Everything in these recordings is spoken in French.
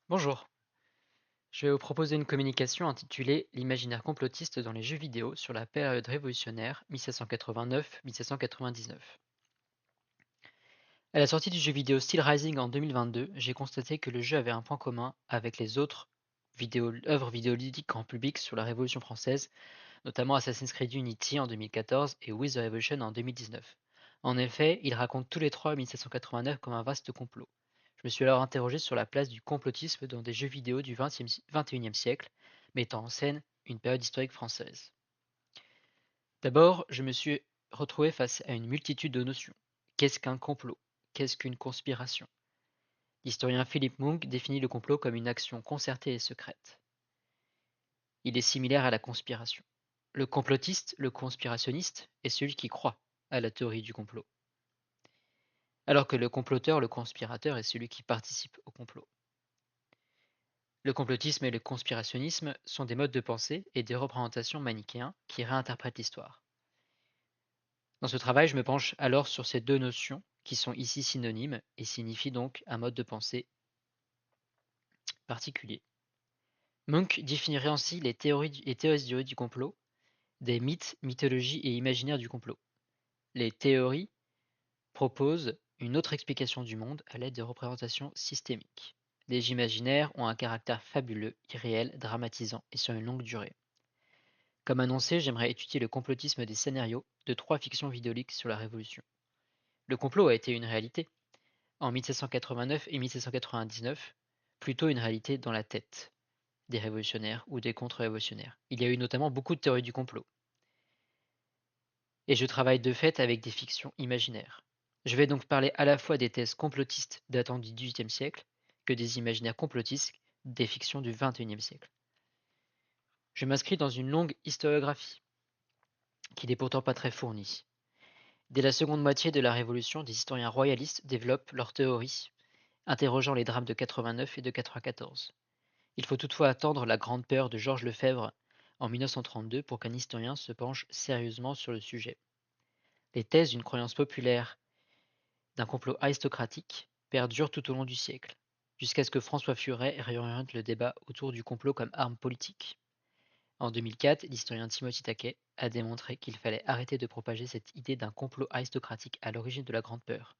Bonjour, je vais vous proposer une communication intitulée L'imaginaire complotiste dans les jeux vidéo sur la période révolutionnaire 1789-1799. À la sortie du jeu vidéo Steel Rising en 2022, j'ai constaté que le jeu avait un point commun avec les autres œuvres vidéoludiques grand public sur la Révolution française, notamment Assassin's Creed Unity en 2014 et With the Revolution en 2019. En effet, ils racontent tous les trois 1789 comme un vaste complot. Je me suis alors interrogé sur la place du complotisme dans des jeux vidéo du XXIe siècle, mettant en scène une période historique française. D'abord, je me suis retrouvé face à une multitude de notions. Qu'est-ce qu'un complot? Qu'est-ce qu'une conspiration? L'historien Philippe Munk définit le complot comme une action concertée et secrète. Il est similaire à la conspiration. Le complotiste, le conspirationniste, est celui qui croit à la théorie du complot, alors que le comploteur, le conspirateur, est celui qui participe au complot. Le complotisme et le conspirationnisme sont des modes de pensée et des représentations manichéens qui réinterprètent l'histoire. Dans ce travail, je me penche alors sur ces deux notions qui sont ici synonymes et signifient donc un mode de pensée particulier. Munk définirait ainsi les théories du complot, des mythes, mythologies et imaginaires du complot. Les théories proposent une autre explication du monde à l'aide de représentations systémiques. Les imaginaires ont un caractère fabuleux, irréel, dramatisant et sur une longue durée. Comme annoncé, j'aimerais étudier le complotisme des scénarios de trois fictions vidéoludiques sur la Révolution. Le complot a été une réalité, en 1789 et 1799, plutôt une réalité dans la tête des révolutionnaires ou des contre-révolutionnaires. Il y a eu notamment beaucoup de théories du complot. Et je travaille de fait avec des fictions imaginaires. Je vais donc parler à la fois des thèses complotistes datant du XVIIIe siècle que des imaginaires complotistes des fictions du XXIe siècle. Je m'inscris dans une longue historiographie, qui n'est pourtant pas très fournie. Dès la seconde moitié de la Révolution, des historiens royalistes développent leurs théories, interrogeant les drames de 89 et de 94. Il faut toutefois attendre la Grande Peur de Georges Lefebvre en 1932 pour qu'un historien se penche sérieusement sur le sujet. Les thèses d'une croyance populaire d'un complot aristocratique perdurent tout au long du siècle, jusqu'à ce que François Furet réoriente le débat autour du complot comme arme politique. En 2004, l'historien Timothy Taquet a démontré qu'il fallait arrêter de propager cette idée d'un complot aristocratique à l'origine de la Grande Peur.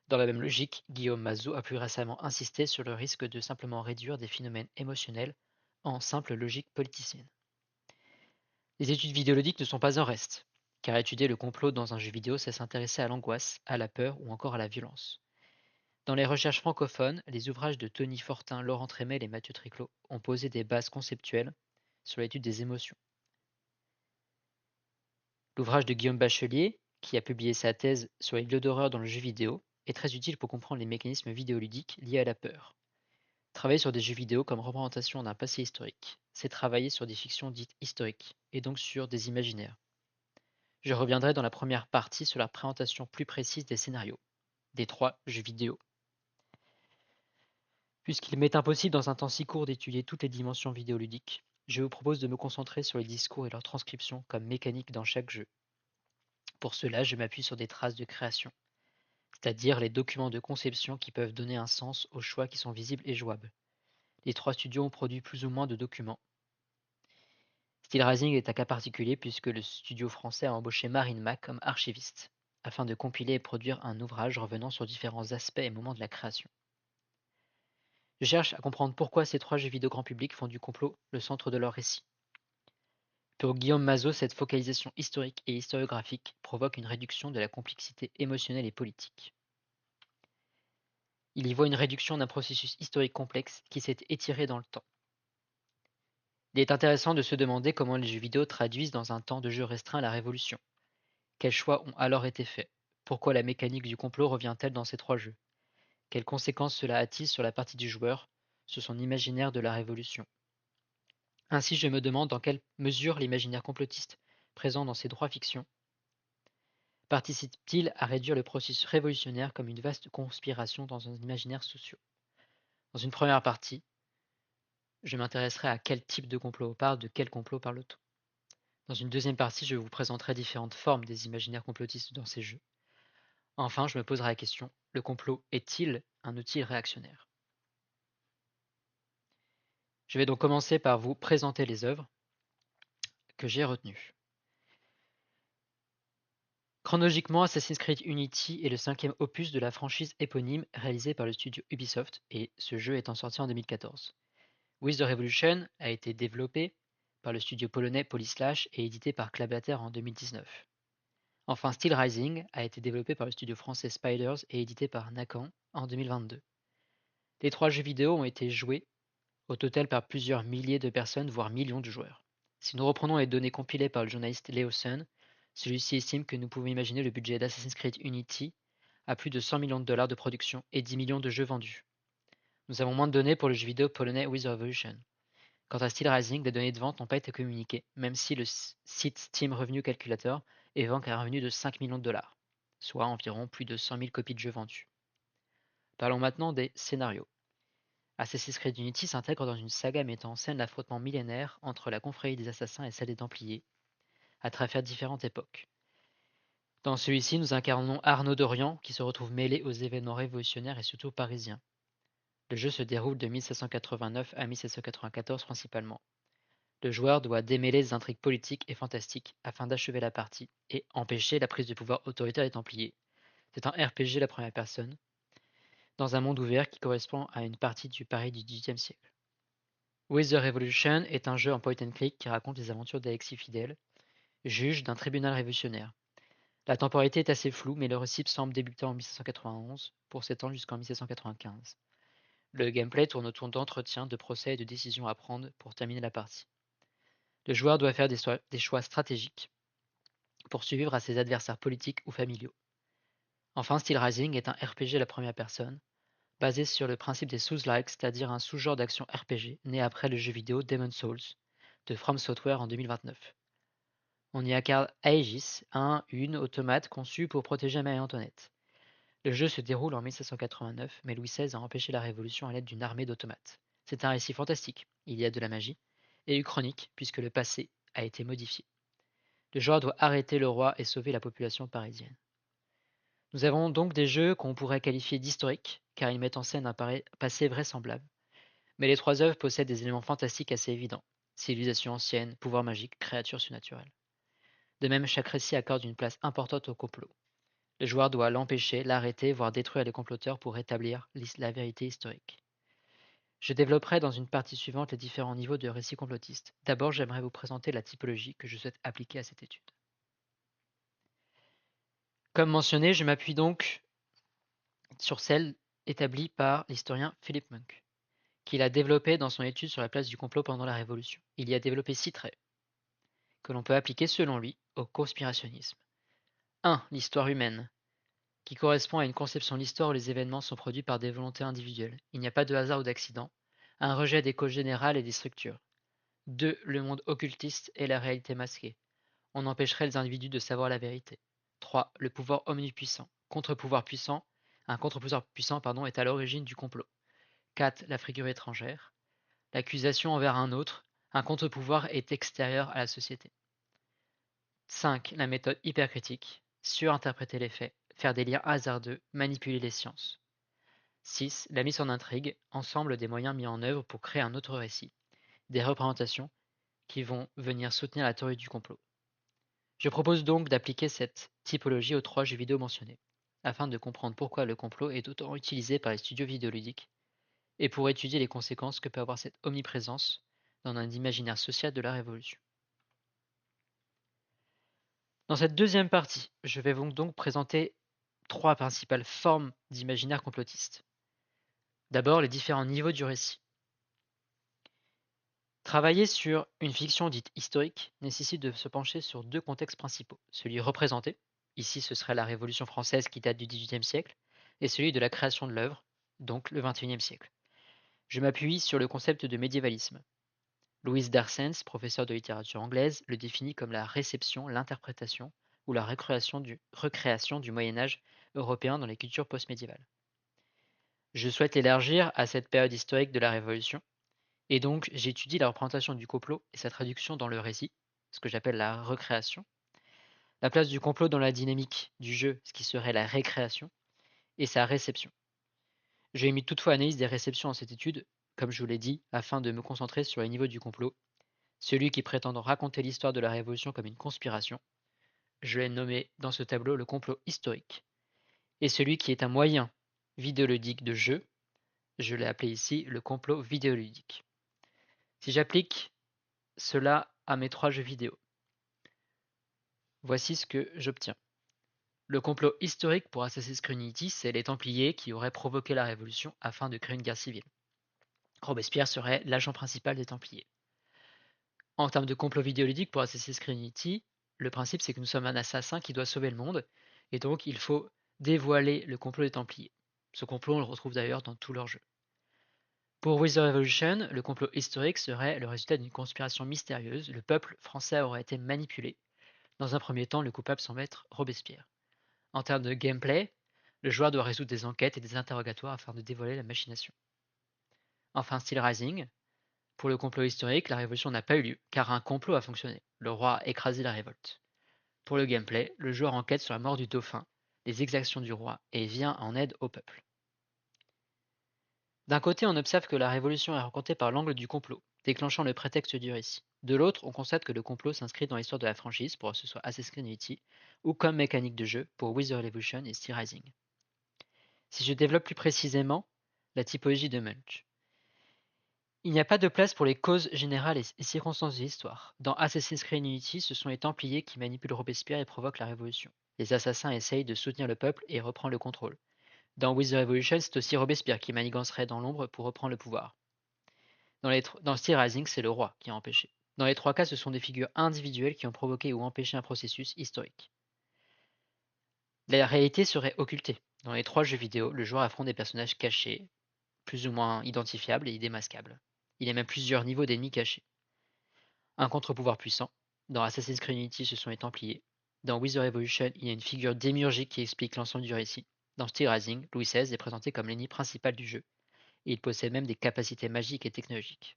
Dans la même logique, Guillaume Mazot a plus récemment insisté sur le risque de simplement réduire des phénomènes émotionnels en simple logique politicienne. Les études vidéoludiques ne sont pas en reste, car étudier le complot dans un jeu vidéo, c'est s'intéresser à l'angoisse, à la peur ou encore à la violence. Dans les recherches francophones, les ouvrages de Tony Fortin, Laurent Trémel et Mathieu Triclot ont posé des bases conceptuelles sur l'étude des émotions. L'ouvrage de Guillaume Bachelier, qui a publié sa thèse sur les lieux d'horreur dans le jeu vidéo, est très utile pour comprendre les mécanismes vidéoludiques liés à la peur. Travailler sur des jeux vidéo comme représentation d'un passé historique, c'est travailler sur des fictions dites historiques, et donc sur des imaginaires. Je reviendrai dans la première partie sur la présentation plus précise des scénarios, des trois jeux vidéo. Puisqu'il m'est impossible dans un temps si court d'étudier toutes les dimensions vidéoludiques, je vous propose de me concentrer sur les discours et leur transcription comme mécanique dans chaque jeu. Pour cela, je m'appuie sur des traces de création, c'est-à-dire les documents de conception qui peuvent donner un sens aux choix qui sont visibles et jouables. Les trois studios ont produit plus ou moins de documents. Steel Rising est un cas particulier puisque le studio français a embauché Marine Mac comme archiviste, afin de compiler et produire un ouvrage revenant sur différents aspects et moments de la création. Je cherche à comprendre pourquoi ces trois jeux vidéo grand public font du complot le centre de leur récit. Pour Guillaume Mazot, cette focalisation historique et historiographique provoque une réduction de la complexité émotionnelle et politique. Il y voit une réduction d'un processus historique complexe qui s'est étiré dans le temps. Il est intéressant de se demander comment les jeux vidéo traduisent dans un temps de jeu restreint la révolution. Quels choix ont alors été faits? Pourquoi la mécanique du complot revient-elle dans ces trois jeux? Quelles conséquences cela a-t-il sur la partie du joueur, sur son imaginaire de la révolution? Ainsi, je me demande dans quelle mesure l'imaginaire complotiste présent dans ces trois fictions participe-t-il à réduire le processus révolutionnaire comme une vaste conspiration dans un imaginaire social? Dans une première partie, je m'intéresserai à quel type de complot on parle, de quel complot parle-t-on. Dans une deuxième partie, je vous présenterai différentes formes des imaginaires complotistes dans ces jeux. Enfin, je me poserai la question, le complot est-il un outil réactionnaire? Je vais donc commencer par vous présenter les œuvres que j'ai retenues. Chronologiquement, Assassin's Creed Unity est le 5e opus de la franchise éponyme réalisé par le studio Ubisoft, et ce jeu étant sorti en 2014. With the Revolution a été développé par le studio polonais Polyslash et édité par Clabater en 2019. Enfin, Steel Rising a été développé par le studio français Spiders et édité par Nakan en 2022. Les 3 jeux vidéo ont été joués au total par plusieurs milliers de personnes, voire millions de joueurs. Si nous reprenons les données compilées par le journaliste Leo Sun, celui-ci estime que nous pouvons imaginer le budget d'Assassin's Creed Unity à plus de 100 millions de dollars de production et 10 millions de jeux vendus. Nous avons moins de données pour le jeu vidéo polonais With the Revolution. Quant à Steel Rising, les données de vente n'ont pas été communiquées, même si le site Steam Revenue Calculator évoque un revenu de 5 millions de dollars, soit environ plus de 100 000 copies de jeux vendus. Parlons maintenant des scénarios. Assassin's Creed Unity s'intègre dans une saga mettant en scène l'affrontement millénaire entre la confrérie des assassins et celle des Templiers, à travers différentes époques. Dans celui-ci, nous incarnons Arnaud d'Orient, qui se retrouve mêlé aux événements révolutionnaires et surtout parisiens. Le jeu se déroule de 1789 à 1794 principalement. Le joueur doit démêler des intrigues politiques et fantastiques afin d'achever la partie et empêcher la prise de pouvoir autoritaire des Templiers. C'est un RPG à la première personne, dans un monde ouvert qui correspond à une partie du Paris du XVIIIe siècle. With the Revolution est un jeu en point and click qui raconte les aventures d'Alexis Fidel, juge d'un tribunal révolutionnaire. La temporalité est assez floue, mais le récit semble débuter en 1791 pour s'étendre jusqu'en 1795. Le gameplay tourne autour d'entretiens, de procès et de décisions à prendre pour terminer la partie. Le joueur doit faire des choix stratégiques pour survivre à ses adversaires politiques ou familiaux. Enfin, Steel Rising est un RPG à la première personne, basé sur le principe des Souls-like, c'est-à-dire un sous-genre d'action RPG né après le jeu vidéo Demon's Souls de From Software en 2029. On y incarne Aegis, une automate conçue pour protéger Marie-Antoinette. Le jeu se déroule en 1789, mais Louis XVI a empêché la Révolution à l'aide d'une armée d'automates. C'est un récit fantastique, il y a de la magie, et uchronique puisque le passé a été modifié. Le joueur doit arrêter le roi et sauver la population parisienne. Nous avons donc des jeux qu'on pourrait qualifier d'historiques, car ils mettent en scène un passé vraisemblable. Mais les 3 œuvres possèdent des éléments fantastiques assez évidents. Civilisation ancienne, pouvoir magique, créatures surnaturelles. De même, chaque récit accorde une place importante au complot. Le joueur doit l'empêcher, l'arrêter, voire détruire les comploteurs pour rétablir la vérité historique. Je développerai dans une partie suivante les différents niveaux de récits complotistes. D'abord, j'aimerais vous présenter la typologie que je souhaite appliquer à cette étude. Comme mentionné, je m'appuie donc sur celle établie par l'historien Philip Monk, qu'il a développée dans son étude sur la place du complot pendant la Révolution. Il y a développé 6 traits que l'on peut appliquer selon lui au conspirationnisme. 1. L'histoire humaine, qui correspond à une conception de l'histoire où les événements sont produits par des volontés individuelles. Il n'y a pas de hasard ou d'accident. Un rejet des causes générales et des structures. 2. Le monde occultiste et la réalité masquée. On empêcherait les individus de savoir la vérité. 3. Le pouvoir omnipuissant. Contre-pouvoir puissant. Un contre-pouvoir puissant est à l'origine du complot. 4. La figure étrangère. L'accusation envers un autre. Un contre-pouvoir est extérieur à la société. 5. La méthode hypercritique. Surinterpréter les faits. Faire des liens hasardeux. Manipuler les sciences. 6. La mise en intrigue. Ensemble des moyens mis en œuvre pour créer un autre récit. Des représentations qui vont venir soutenir la théorie du complot. Je propose donc d'appliquer cette typologie aux 3 jeux vidéo mentionnés, afin de comprendre pourquoi le complot est autant utilisé par les studios vidéoludiques, et pour étudier les conséquences que peut avoir cette omniprésence dans un imaginaire social de la Révolution. Dans cette deuxième partie, je vais donc présenter 3 principales formes d'imaginaire complotiste. D'abord, les différents niveaux du récit. Travailler sur une fiction dite historique nécessite de se pencher sur 2 contextes principaux. Celui représenté, ici ce serait la Révolution française qui date du XVIIIe siècle, et celui de la création de l'œuvre, donc le XXIe siècle. Je m'appuie sur le concept de médiévalisme. Louise Darsens, professeure de littérature anglaise, le définit comme la réception, l'interprétation ou la recréation du Moyen-Âge européen dans les cultures post-médiévales. Je souhaite l'élargir à cette période historique de la Révolution, et donc j'étudie la représentation du complot et sa traduction dans le récit, ce que j'appelle la recréation, la place du complot dans la dynamique du jeu, ce qui serait la récréation, et sa réception. J'ai mis toutefois analyse des réceptions dans cette étude, comme je vous l'ai dit, afin de me concentrer sur les niveaux du complot. Celui qui prétend raconter l'histoire de la Révolution comme une conspiration, je l'ai nommé dans ce tableau le complot historique. Et celui qui est un moyen vidéoludique de jeu, je l'ai appelé ici le complot vidéoludique. Si j'applique cela à mes 3 jeux vidéo, voici ce que j'obtiens. Le complot historique pour Assassin's Creed Unity, c'est les Templiers qui auraient provoqué la Révolution afin de créer une guerre civile. Robespierre serait l'agent principal des Templiers. En termes de complot vidéoludique pour Assassin's Creed Unity, le principe c'est que nous sommes un assassin qui doit sauver le monde, et donc il faut dévoiler le complot des Templiers. Ce complot, on le retrouve d'ailleurs dans tous leurs jeux. Pour Wizard Revolution, le complot historique serait le résultat d'une conspiration mystérieuse. Le peuple français aurait été manipulé. Dans un premier temps, le coupable semble être Robespierre. En termes de gameplay, le joueur doit résoudre des enquêtes et des interrogatoires afin de dévoiler la machination. Enfin, Steel Rising. Pour le complot historique, la révolution n'a pas eu lieu, car un complot a fonctionné. Le roi a écrasé la révolte. Pour le gameplay, le joueur enquête sur la mort du dauphin, les exactions du roi, et vient en aide au peuple. D'un côté, on observe que la révolution est racontée par l'angle du complot, déclenchant le prétexte du récit. De l'autre, on constate que le complot s'inscrit dans l'histoire de la franchise, pour que ce soit Assassin's Creed Unity, ou comme mécanique de jeu pour Wizard Revolution et Steel Rising. Si je développe plus précisément la typologie de Munch. Il n'y a pas de place pour les causes générales et circonstances de l'histoire. Dans Assassin's Creed Unity, ce sont les Templiers qui manipulent Robespierre et provoquent la révolution. Les assassins essayent de soutenir le peuple et reprendre le contrôle. Dans With the Revolution, c'est aussi Robespierre qui manigancerait dans l'ombre pour reprendre le pouvoir. Dans Steel Rising, c'est le roi qui a empêché. Dans les 3 cas, ce sont des figures individuelles qui ont provoqué ou empêché un processus historique. La réalité serait occultée. Dans les 3 jeux vidéo, le joueur affronte des personnages cachés, plus ou moins identifiables et démasquables. Il y a même plusieurs niveaux d'ennemis cachés. Un contre-pouvoir puissant. Dans Assassin's Creed Unity, ce sont les Templiers. Dans With the Revolution, il y a une figure démiurgique qui explique l'ensemble du récit. Dans Steel Rising, Louis XVI est présenté comme l'ennemi principal du jeu, et il possède même des capacités magiques et technologiques.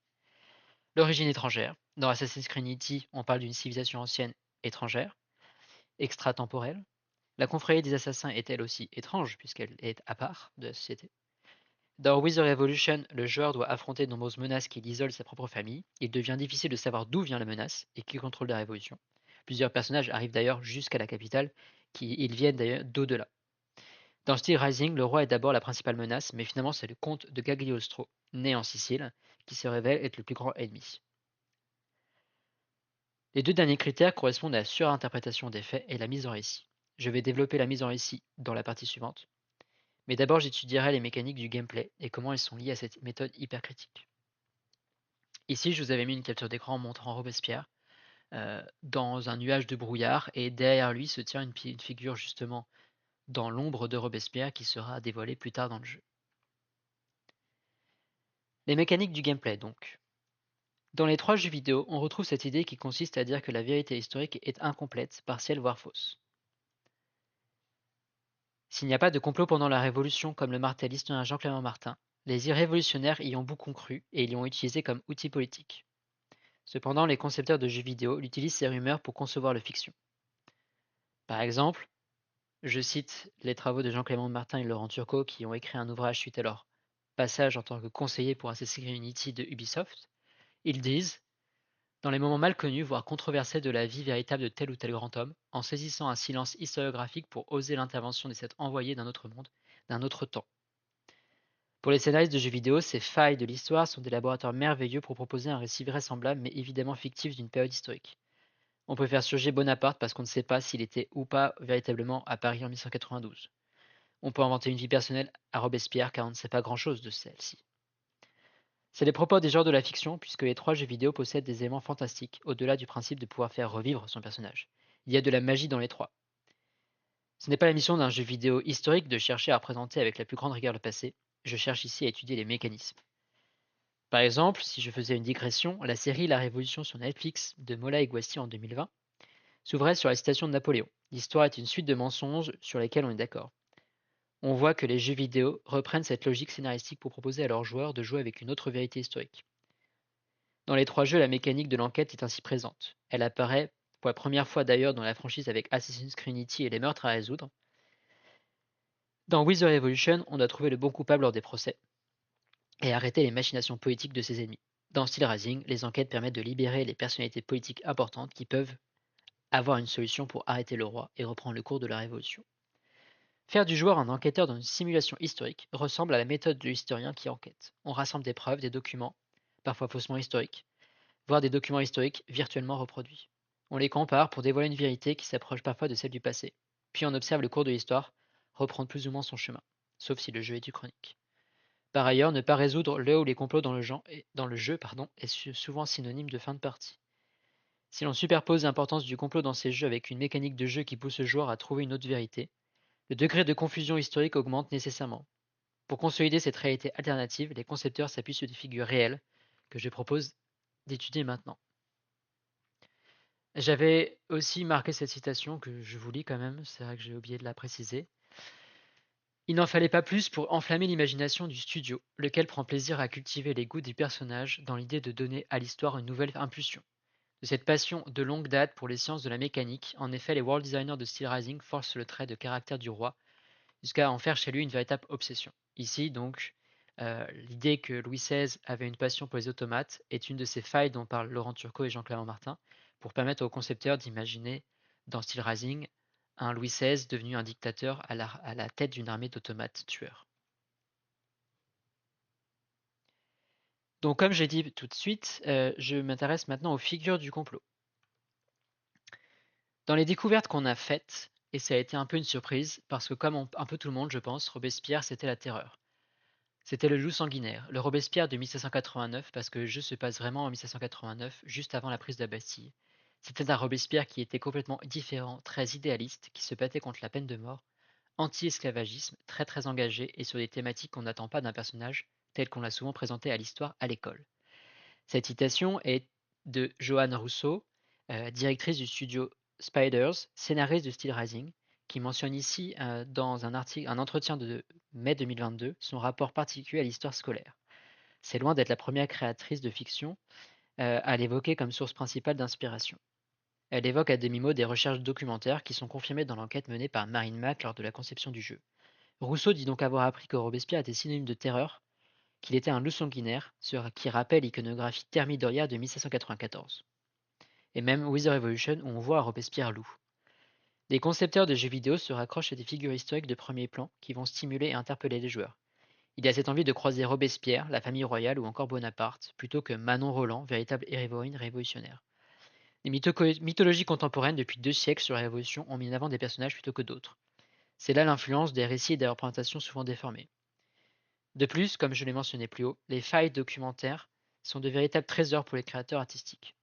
L'origine étrangère. Dans Assassin's Creed Unity, on parle d'une civilisation ancienne étrangère, extratemporelle. La confrérie des assassins est elle aussi étrange, puisqu'elle est à part de la société. Dans With the Revolution, le joueur doit affronter de nombreuses menaces qui l'isolent de sa propre famille. Il devient difficile de savoir d'où vient la menace et qui contrôle la révolution. Plusieurs personnages arrivent d'ailleurs jusqu'à la capitale, ils viennent d'ailleurs d'au-delà. Dans Steel Rising, le roi est d'abord la principale menace, mais finalement c'est le comte de Cagliostro, né en Sicile, qui se révèle être le plus grand ennemi. Les 2 derniers critères correspondent à la surinterprétation des faits et la mise en récit. Je vais développer la mise en récit dans la partie suivante. Mais d'abord, j'étudierai les mécaniques du gameplay et comment elles sont liées à cette méthode hypercritique. Ici, je vous avais mis une capture d'écran montrant Robespierre dans un nuage de brouillard, et derrière lui se tient une figure justement dans l'ombre de Robespierre qui sera dévoilée plus tard dans le jeu. Les mécaniques du gameplay donc. Dans les 3 jeux vidéo, on retrouve cette idée qui consiste à dire que la vérité historique est incomplète, partielle voire fausse. S'il n'y a pas de complot pendant la Révolution, comme le martèle l'historien Jean-Clément Martin, les révolutionnaires y ont beaucoup cru et l'y ont utilisé comme outil politique. Cependant, les concepteurs de jeux vidéo utilisent ces rumeurs pour concevoir leur fiction. Par exemple, je cite les travaux de Jean-Clément Martin et Laurent Turcot qui ont écrit un ouvrage suite à leur passage en tant que conseiller pour Assassin's Creed Unity de Ubisoft. Ils disent: dans les moments mal connus, voire controversés de la vie véritable de tel ou tel grand homme, en saisissant un silence historiographique pour oser l'intervention des êtres envoyés d'un autre monde, d'un autre temps. Pour les scénaristes de jeux vidéo, ces failles de l'histoire sont des laboratoires merveilleux pour proposer un récit vraisemblable mais évidemment fictif d'une période historique. On peut faire surgir Bonaparte parce qu'on ne sait pas s'il était ou pas véritablement à Paris en 1192. On peut inventer une vie personnelle à Robespierre car on ne sait pas grand-chose de celle-ci. C'est les propos des genres de la fiction, puisque les 3 jeux vidéo possèdent des éléments fantastiques, au-delà du principe de pouvoir faire revivre son personnage. Il y a de la magie dans les 3. Ce n'est pas la mission d'un jeu vidéo historique de chercher à représenter avec la plus grande rigueur le passé, je cherche ici à étudier les mécanismes. Par exemple, si je faisais une digression, la série La Révolution sur Netflix de Mola et Guasti en 2020 s'ouvrait sur la citation de Napoléon. L'histoire est une suite de mensonges sur lesquels on est d'accord. On voit que les jeux vidéo reprennent cette logique scénaristique pour proposer à leurs joueurs de jouer avec une autre vérité historique. Dans les 3 jeux, la mécanique de l'enquête est ainsi présente. Elle apparaît pour la première fois d'ailleurs dans la franchise avec Assassin's Creed Unity et les meurtres à résoudre. Dans With the Revolution, on doit trouver le bon coupable lors des procès. et arrêter les machinations politiques de ses ennemis. Dans Steel Rising, les enquêtes permettent de libérer les personnalités politiques importantes qui peuvent avoir une solution pour arrêter le roi et reprendre le cours de la révolution. Faire du joueur un enquêteur dans une simulation historique ressemble à la méthode de l'historien qui enquête. On rassemble des preuves, des documents, parfois faussement historiques, voire des documents historiques virtuellement reproduits. On les compare pour dévoiler une vérité qui s'approche parfois de celle du passé. Puis on observe le cours de l'histoire reprendre plus ou moins son chemin, sauf si le jeu est uchronique. Par ailleurs, ne pas résoudre le ou les complots dans le jeu est souvent synonyme de fin de partie. Si l'on superpose l'importance du complot dans ces jeux avec une mécanique de jeu qui pousse le joueur à trouver une autre vérité, le degré de confusion historique augmente nécessairement. Pour consolider cette réalité alternative, les concepteurs s'appuient sur des figures réelles que je propose d'étudier maintenant. J'avais aussi marqué cette citation que je vous lis quand même, c'est vrai que j'ai oublié de la préciser. Il n'en fallait pas plus pour enflammer l'imagination du studio, lequel prend plaisir à cultiver les goûts des personnages dans l'idée de donner à l'histoire une nouvelle impulsion. De cette passion de longue date pour les sciences de la mécanique, en effet, les world designers de Steel Rising forcent le trait de caractère du roi jusqu'à en faire chez lui une véritable obsession. Ici, donc, l'idée que Louis XVI avait une passion pour les automates est une de ces failles dont parlent Laurent Turcot et Jean-Clément Martin pour permettre aux concepteurs d'imaginer dans Steel Rising un Louis XVI devenu un dictateur à la tête d'une armée d'automates tueurs. Donc, comme j'ai dit tout de suite, je m'intéresse maintenant aux figures du complot. Dans les découvertes qu'on a faites, et ça a été un peu une surprise, parce que comme un peu tout le monde, je pense, Robespierre, c'était la terreur. C'était le loup sanguinaire, le Robespierre de 1789, parce que le jeu se passe vraiment en 1789, juste avant la prise de la Bastille. C'était un Robespierre qui était complètement différent, très idéaliste, qui se battait contre la peine de mort, anti-esclavagisme, très très engagé et sur des thématiques qu'on n'attend pas d'un personnage tel qu'on l'a souvent présenté à l'histoire à l'école. Cette citation est de Joanne Rousseau, directrice du studio Spiders, scénariste de Steel Rising, qui mentionne ici dans un entretien de mai 2022 son rapport particulier à l'histoire scolaire. C'est loin d'être la première créatrice de fiction à l'évoquer comme source principale d'inspiration. Elle évoque à demi-mot des recherches documentaires qui sont confirmées dans l'enquête menée par Marine Mac lors de la conception du jeu. Rousseau dit donc avoir appris que Robespierre était synonyme de terreur, qu'il était un loup sanguinaire, ce qui rappelle l'iconographie thermidoria de 1794. Et même With the Revolution où on voit un Robespierre loup. Les concepteurs de jeux vidéo se raccrochent à des figures historiques de premier plan qui vont stimuler et interpeller les joueurs. Il y a cette envie de croiser Robespierre, la famille royale ou encore Bonaparte, plutôt que Manon Roland, véritable héroïne révolutionnaire. Les mythologies contemporaines depuis 2 siècles sur la Révolution ont mis en avant des personnages plutôt que d'autres. C'est là l'influence des récits et des représentations souvent déformées. De plus, comme je l'ai mentionné plus haut, les failles documentaires sont de véritables trésors pour les créateurs artistiques.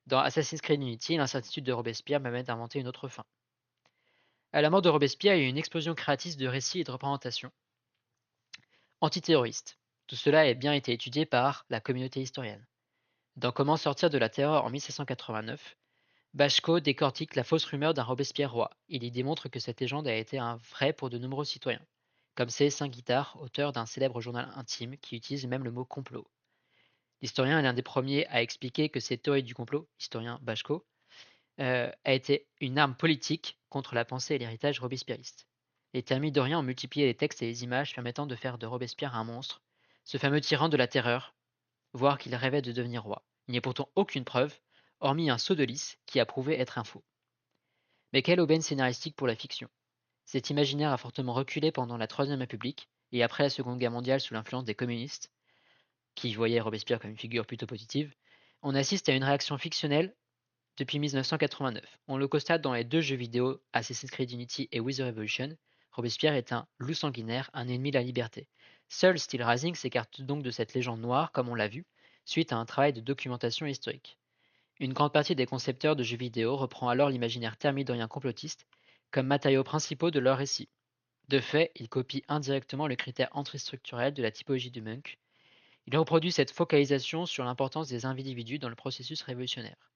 Dans Assassin's Creed Unity, l'incertitude de Robespierre m'amène à inventer une autre fin. À la mort de Robespierre, il y a eu une explosion créatrice de récits et de représentations antiterroristes. Tout cela a bien été étudié par la communauté historienne. Dans Comment sortir de la terreur en 1789, Bachko décortique la fausse rumeur d'un Robespierre roi. Il y démontre que cette légende a été un vrai pour de nombreux citoyens, comme C. Saint-Guitare, auteur d'un célèbre journal intime qui utilise même le mot complot. L'historien est l'un des premiers à expliquer que cette théorie du complot, historien Bachko, a été une arme politique contre la pensée et l'héritage robespierriste. Les thermidoriens ont multiplié les textes et les images permettant de faire de Robespierre un monstre, ce fameux tyran de la terreur, voire qu'il rêvait de devenir roi. Il n'y a pourtant aucune preuve, hormis un saut de lys qui a prouvé être un faux. Mais quelle aubaine scénaristique pour la fiction. Cet imaginaire a fortement reculé pendant la Troisième République et après la Seconde Guerre mondiale sous l'influence des communistes, qui voyaient Robespierre comme une figure plutôt positive. On assiste à une réaction fictionnelle depuis 1989. On le constate dans les 2 jeux vidéo Assassin's Creed Unity et With the Revolution. Robespierre est un loup sanguinaire, un ennemi de la liberté. Seul Steel Rising s'écarte donc de cette légende noire, comme on l'a vu, suite à un travail de documentation historique. Une grande partie des concepteurs de jeux vidéo reprend alors l'imaginaire thermidorien complotiste comme matériaux principaux de leur récit. De fait, ils copient indirectement le critère antistructurel de la typologie du Monk. Ils reproduisent cette focalisation sur l'importance des individus dans le processus révolutionnaire,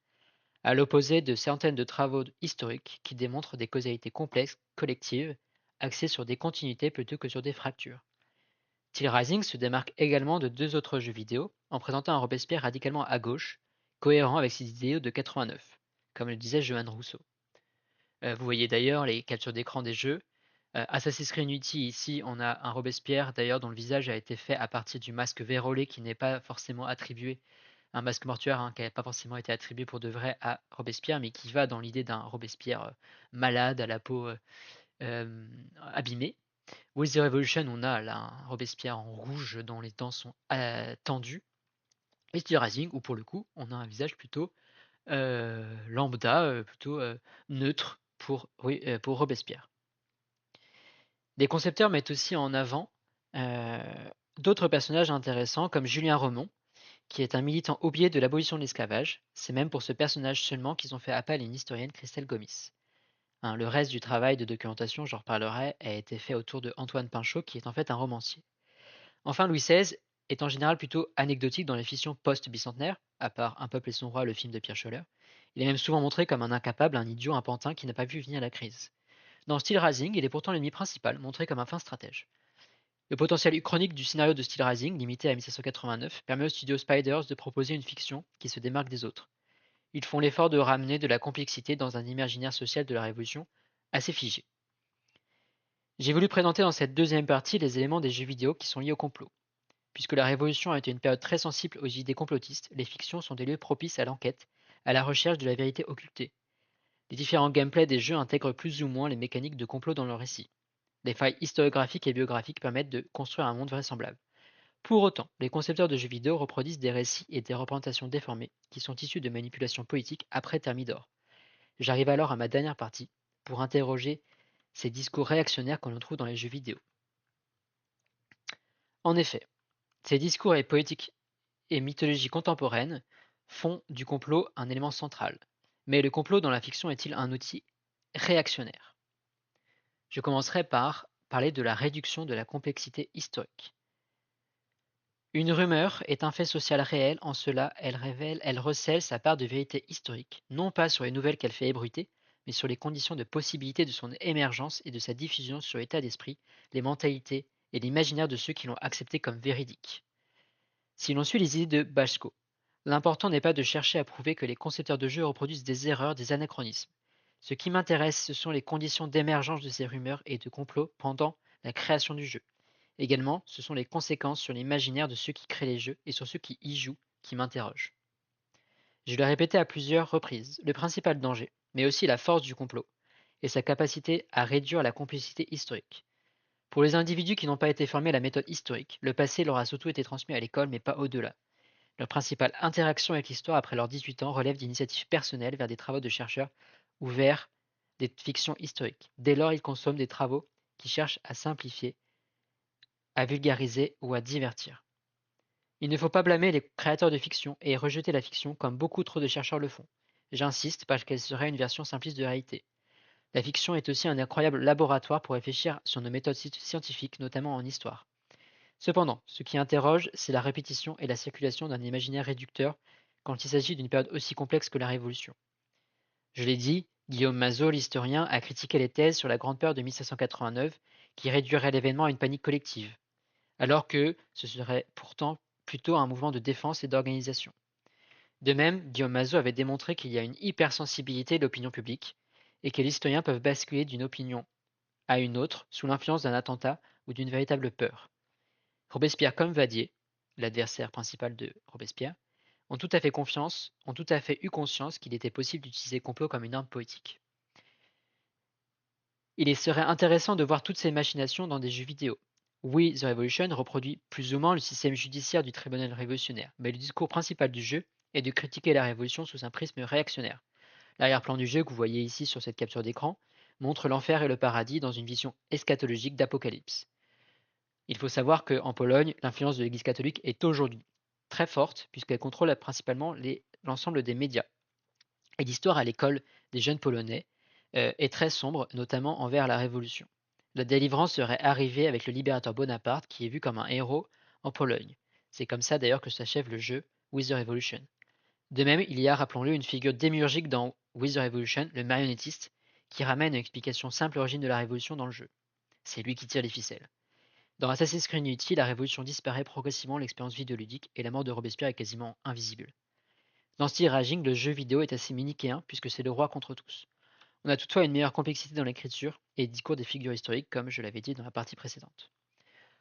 à l'opposé de centaines de travaux historiques qui démontrent des causalités complexes, collectives, axées sur des continuités plutôt que sur des fractures. Steel Rising se démarque également de 2 autres jeux vidéo en présentant un Robespierre radicalement à gauche, cohérent avec ses idéaux de 89, comme le disait Joanne Rousseau. Vous voyez d'ailleurs les captures d'écran des jeux Assassin's Creed Unity, ici, on a un Robespierre, d'ailleurs, dont le visage a été fait à partir du masque vérolé qui n'est pas forcément attribué, un masque mortuaire qui n'a pas forcément été attribué pour de vrai à Robespierre, mais qui va dans l'idée d'un Robespierre malade, à la peau abîmée. With the Revolution, on a là un Robespierre en rouge dont les dents sont tendues. Et Steel Rising, où pour le coup, on a un visage plutôt lambda, plutôt neutre pour Robespierre. Les concepteurs mettent aussi en avant euh, d'autres personnages intéressants comme Julien Remond, qui est un militant oublié de l'abolition de l'esclavage. C'est même pour ce personnage seulement qu'ils ont fait appel à une historienne, Christelle Gomis. Le reste du travail de documentation, j'en reparlerai, a été fait autour de Antoine Pinchot, qui est en fait un romancier. Enfin, Louis XVI est en général plutôt anecdotique dans les fictions post-bicentenaires, à part Un peuple et son roi, le film de Pierre Scholler. Il est même souvent montré comme un incapable, un idiot, un pantin qui n'a pas vu venir la crise. Dans Steel Rising, il est pourtant l'ennemi principal, montré comme un fin stratège. Le potentiel uchronique du scénario de Steel Rising, limité à 1789, permet au studio Spiders de proposer une fiction qui se démarque des autres. Ils font l'effort de ramener de la complexité dans un imaginaire social de la Révolution assez figé. J'ai voulu présenter dans cette deuxième partie les éléments des jeux vidéo qui sont liés au complot. Puisque la Révolution a été une période très sensible aux idées complotistes, les fictions sont des lieux propices à l'enquête, à la recherche de la vérité occultée. Les différents gameplays des jeux intègrent plus ou moins les mécaniques de complot dans leur récit. Les failles historiographiques et biographiques permettent de construire un monde vraisemblable. Pour autant, les concepteurs de jeux vidéo reproduisent des récits et des représentations déformées qui sont issus de manipulations politiques après Thermidor. J'arrive alors à ma dernière partie pour interroger ces discours réactionnaires que l'on trouve dans les jeux vidéo. En effet, ces discours et politiques et mythologie contemporaine font du complot un élément central. Mais le complot dans la fiction est-il un outil réactionnaire? Je commencerai par parler de la réduction de la complexité historique. Une rumeur est un fait social réel, en cela elle recèle sa part de vérité historique, non pas sur les nouvelles qu'elle fait ébruiter, mais sur les conditions de possibilité de son émergence et de sa diffusion sur l'état d'esprit, les mentalités et l'imaginaire de ceux qui l'ont accepté comme véridique. Si l'on suit les idées de Bashko, l'important n'est pas de chercher à prouver que les concepteurs de jeux reproduisent des erreurs, des anachronismes. Ce qui m'intéresse, ce sont les conditions d'émergence de ces rumeurs et de complots pendant la création du jeu. Également, ce sont les conséquences sur l'imaginaire de ceux qui créent les jeux et sur ceux qui y jouent qui m'interrogent. Je l'ai répété à plusieurs reprises, le principal danger, mais aussi la force du complot, et sa capacité à réduire la complexité historique. Pour les individus qui n'ont pas été formés à la méthode historique, le passé leur a surtout été transmis à l'école mais pas au-delà. Leur principale interaction avec l'histoire après leurs 18 ans relève d'initiatives personnelles vers des travaux de chercheurs ou vers des fictions historiques. Dès lors, ils consomment des travaux qui cherchent à simplifier, à vulgariser ou à divertir. Il ne faut pas blâmer les créateurs de fiction et rejeter la fiction comme beaucoup trop de chercheurs le font. J'insiste parce qu'elle serait une version simpliste de la réalité. La fiction est aussi un incroyable laboratoire pour réfléchir sur nos méthodes scientifiques, notamment en histoire. Cependant, ce qui interroge, c'est la répétition et la circulation d'un imaginaire réducteur quand il s'agit d'une période aussi complexe que la Révolution. Je l'ai dit, Guillaume Mazot, l'historien, a critiqué les thèses sur la Grande Peur de 1789 qui réduirait l'événement à une panique collective, alors que ce serait pourtant plutôt un mouvement de défense et d'organisation. De même, Guillaume Mazot avait démontré qu'il y a une hypersensibilité de l'opinion publique et que les historiens peuvent basculer d'une opinion à une autre sous l'influence d'un attentat ou d'une véritable peur. Robespierre comme Vadier, l'adversaire principal de Robespierre, ont tout à fait eu conscience qu'il était possible d'utiliser le complot comme une arme politique. Il serait intéressant de voir toutes ces machinations dans des jeux vidéo. We the Revolution reproduit plus ou moins le système judiciaire du tribunal révolutionnaire, mais le discours principal du jeu est de critiquer la révolution sous un prisme réactionnaire. L'arrière-plan du jeu que vous voyez ici sur cette capture d'écran montre l'enfer et le paradis dans une vision eschatologique d'Apocalypse. Il faut savoir qu'en Pologne, l'influence de l'Église catholique est aujourd'hui très forte puisqu'elle contrôle principalement l'ensemble des médias. Et l'histoire à l'école des jeunes Polonais est très sombre, notamment envers la Révolution. La délivrance serait arrivée avec le libérateur Bonaparte qui est vu comme un héros en Pologne. C'est comme ça d'ailleurs que s'achève le jeu With the Revolution. De même, il y a, rappelons-le, une figure démiurgique dans With the Revolution, le marionnettiste, qui ramène une explication simple à l'origine de la Révolution dans le jeu. C'est lui qui tire les ficelles. Dans Assassin's Creed Unity, la Révolution disparaît progressivement, l'expérience vidéoludique et la mort de Robespierre est quasiment invisible. Dans Steel Rising, le jeu vidéo est assez manichéen puisque c'est le roi contre tous. On a toutefois une meilleure complexité dans l'écriture et le discours des figures historiques, comme je l'avais dit dans la partie précédente.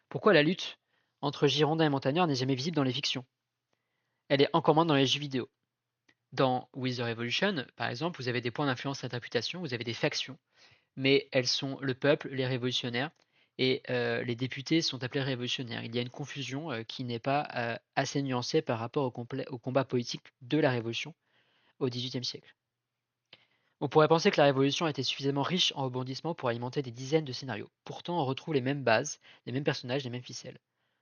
Pourquoi la lutte entre Girondins et Montagnards n'est jamais visible dans les fictions? Elle est encore moins dans les jeux vidéo. Dans With the Revolution, par exemple, vous avez des points d'influence à interprétation, vous avez des factions, mais elles sont le peuple, les révolutionnaires, et les députés sont appelés révolutionnaires. Il y a une confusion qui n'est pas assez nuancée par rapport au combat politique de la Révolution au XVIIIe siècle. On pourrait penser que la Révolution était suffisamment riche en rebondissements pour alimenter des dizaines de scénarios. Pourtant, on retrouve les mêmes bases, les mêmes personnages, les mêmes ficelles.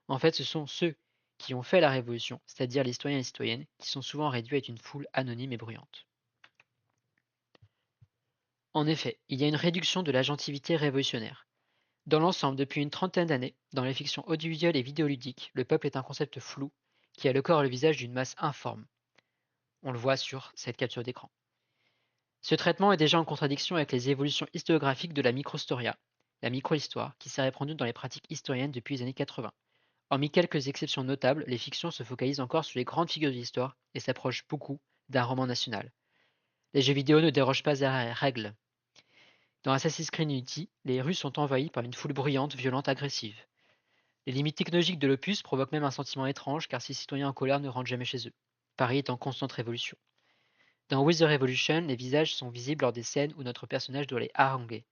En fait, ce sont ceux qui ont fait la Révolution, c'est-à-dire les citoyens et les citoyennes, qui sont souvent réduits à être une foule anonyme et bruyante. En effet, il y a une réduction de l'agentivité révolutionnaire. Dans l'ensemble, depuis une trentaine d'années, dans les fictions audiovisuelles et vidéoludiques, le peuple est un concept flou qui a le corps et le visage d'une masse informe. On le voit sur cette capture d'écran. Ce traitement est déjà en contradiction avec les évolutions historiographiques de la microstoria, la microhistoire, qui s'est répandue dans les pratiques historiennes depuis les années 80. Hormis quelques exceptions notables, les fictions se focalisent encore sur les grandes figures de l'histoire et s'approchent beaucoup d'un roman national. Les jeux vidéo ne dérogent pas à la règle. Dans Assassin's Creed Unity, les rues sont envahies par une foule bruyante, violente, agressive. Les limites technologiques de l'opus provoquent même un sentiment étrange car ces citoyens en colère ne rentrent jamais chez eux. Paris est en constante révolution. Dans With the Revolution, les visages sont visibles lors des scènes où notre personnage doit les haranguer.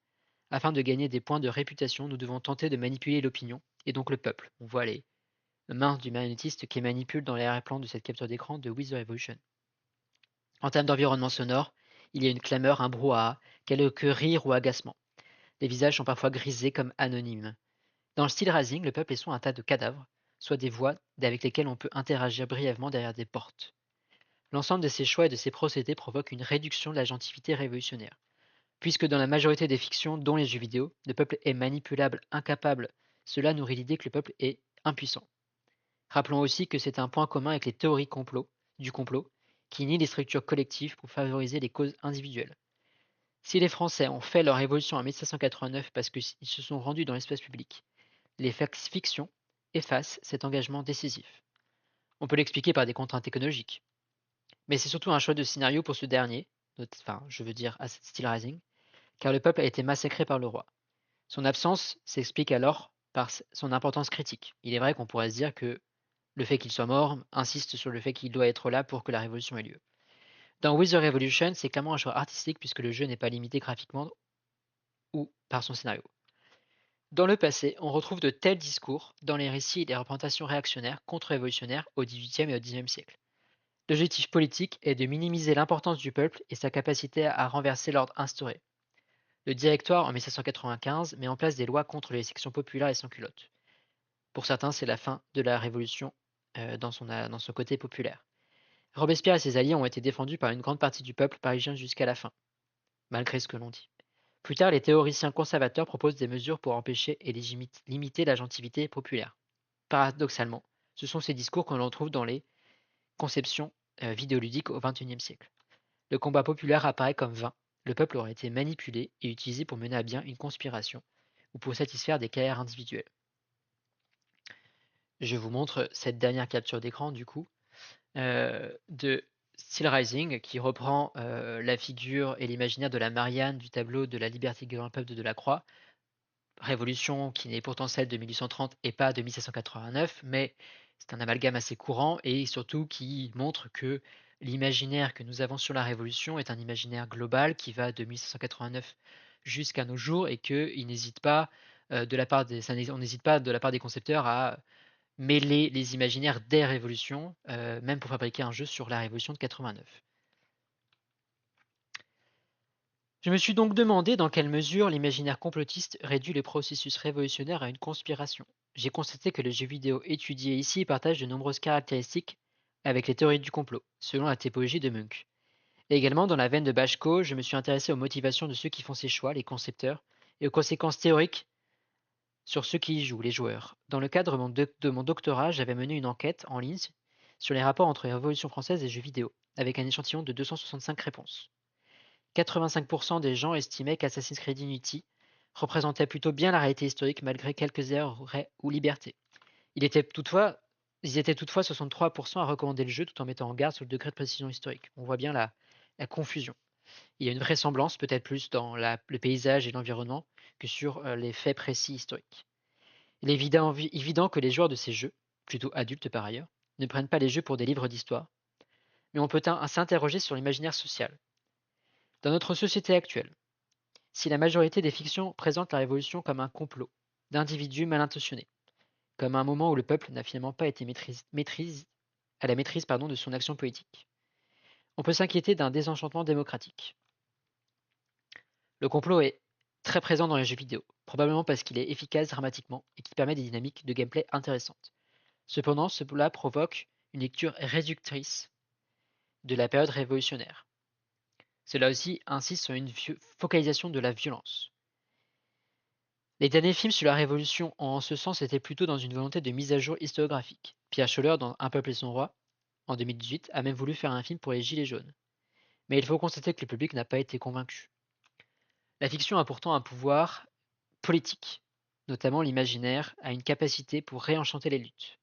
Afin de gagner des points de réputation, nous devons tenter de manipuler l'opinion, et donc le peuple. On voit les mains du marionnettiste qui manipule dans l'arrière-plan de cette capture d'écran de With the Revolution. En termes d'environnement sonore, il y a une clameur, un brouhaha, quelques rires ou agacements. Les visages sont parfois grisés comme anonymes. Dans le style Rising, le peuple est soit un tas de cadavres, soit des voix avec lesquelles on peut interagir brièvement derrière des portes. L'ensemble de ces choix et de ces procédés provoque une réduction de l'agentivité révolutionnaire. Puisque dans la majorité des fictions, dont les jeux vidéo, le peuple est manipulable, incapable, cela nourrit l'idée que le peuple est impuissant. Rappelons aussi que c'est un point commun avec les théories du complot, qui nient les structures collectives pour favoriser les causes individuelles. Si les Français ont fait leur révolution en 1789 parce qu'ils se sont rendus dans l'espace public, les fictions effacent cet engagement décisif. On peut l'expliquer par des contraintes technologiques, mais c'est surtout un choix de scénario pour ce dernier, enfin, je veux dire Steel Rising, car le peuple a été massacré par le roi. Son absence s'explique alors par son importance critique. Il est vrai qu'on pourrait se dire que le fait qu'il soit mort insiste sur le fait qu'il doit être là pour que la révolution ait lieu. Dans With the Revolution, c'est clairement un choix artistique puisque le jeu n'est pas limité graphiquement ou par son scénario. Dans le passé, on retrouve de tels discours dans les récits et les représentations réactionnaires contre-révolutionnaires au XVIIIe et au XIXe siècle. L'objectif politique est de minimiser l'importance du peuple et sa capacité à renverser l'ordre instauré. Le Directoire, en 1795, met en place des lois contre les sections populaires et sans-culottes. Pour certains, c'est la fin de la Révolution dans son côté populaire. Robespierre et ses alliés ont été défendus par une grande partie du peuple parisien jusqu'à la fin, malgré ce que l'on dit. Plus tard, les théoriciens conservateurs proposent des mesures pour empêcher et limiter l'agentivité populaire. Paradoxalement, ce sont ces discours qu'on retrouve dans les conceptions vidéoludiques au XXIe siècle. Le combat populaire apparaît comme vain. Le peuple aurait été manipulé et utilisé pour mener à bien une conspiration ou pour satisfaire des carrières individuelles. Je vous montre cette dernière capture d'écran du coup de Steel Rising qui reprend la figure et l'imaginaire de la Marianne du tableau de la liberté dans le peuple de Delacroix. Révolution qui n'est pourtant celle de 1830 et pas de 1789, mais c'est un amalgame assez courant et surtout qui montre que l'imaginaire que nous avons sur la Révolution est un imaginaire global qui va de 1789 jusqu'à nos jours et qu'il n'hésite pas on n'hésite pas de la part des concepteurs à mêler les imaginaires des révolutions, même pour fabriquer un jeu sur la Révolution de 89. Je me suis donc demandé dans quelle mesure l'imaginaire complotiste réduit les processus révolutionnaires à une conspiration. J'ai constaté que les jeux vidéo étudiés ici partagent de nombreuses caractéristiques avec les théories du complot, selon la typologie de Munch. Et également, dans la veine de Bashko, je me suis intéressé aux motivations de ceux qui font ces choix, les concepteurs, et aux conséquences théoriques sur ceux qui y jouent, les joueurs. Dans le cadre de mon doctorat, j'avais mené une enquête en ligne sur les rapports entre les révolutions françaises et les jeux vidéo, avec un échantillon de 265 réponses. 85% des gens estimaient qu'Assassin's Creed Unity représentait plutôt bien la réalité historique malgré quelques erreurs ou libertés. Ils étaient toutefois 63% à recommander le jeu tout en mettant en garde sur le degré de précision historique. On voit bien la confusion. Il y a une vraisemblance, peut-être plus dans le paysage et l'environnement que sur les faits précis historiques. Il est évident que les joueurs de ces jeux, plutôt adultes par ailleurs, ne prennent pas les jeux pour des livres d'histoire, mais on peut s'interroger sur l'imaginaire social. Dans notre société actuelle, si la majorité des fictions présentent la Révolution comme un complot d'individus mal intentionnés, comme un moment où le peuple n'a finalement pas été à la maîtrise de son action politique, on peut s'inquiéter d'un désenchantement démocratique. Le complot est très présent dans les jeux vidéo, probablement parce qu'il est efficace dramatiquement et qu'il permet des dynamiques de gameplay intéressantes. Cependant, cela provoque une lecture réductrice de la période révolutionnaire. Cela aussi insiste sur une focalisation de la violence. Les derniers films sur la Révolution en ce sens étaient plutôt dans une volonté de mise à jour historiographique. Pierre Scholler, dans Un peuple et son roi, en 2018, a même voulu faire un film pour les Gilets jaunes. Mais il faut constater que le public n'a pas été convaincu. La fiction a pourtant un pouvoir politique, notamment l'imaginaire, a une capacité pour réenchanter les luttes.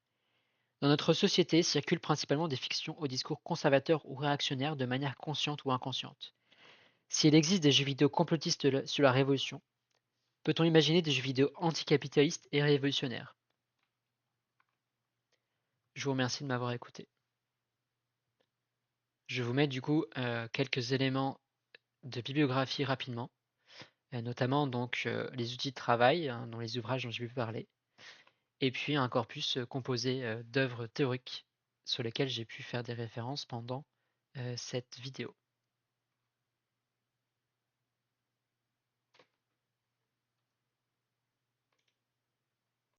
Dans notre société circulent principalement des fictions au discours conservateur ou réactionnaire de manière consciente ou inconsciente. S'il existe des jeux vidéo complotistes sur la Révolution, peut-on imaginer des jeux vidéo anticapitalistes et révolutionnaires? Je vous remercie de m'avoir écouté. Je vous mets du coup quelques éléments de bibliographie rapidement, notamment donc les outils de travail dans les ouvrages dont j'ai pu parler, et puis un corpus composé d'œuvres théoriques sur lesquelles j'ai pu faire des références pendant cette vidéo.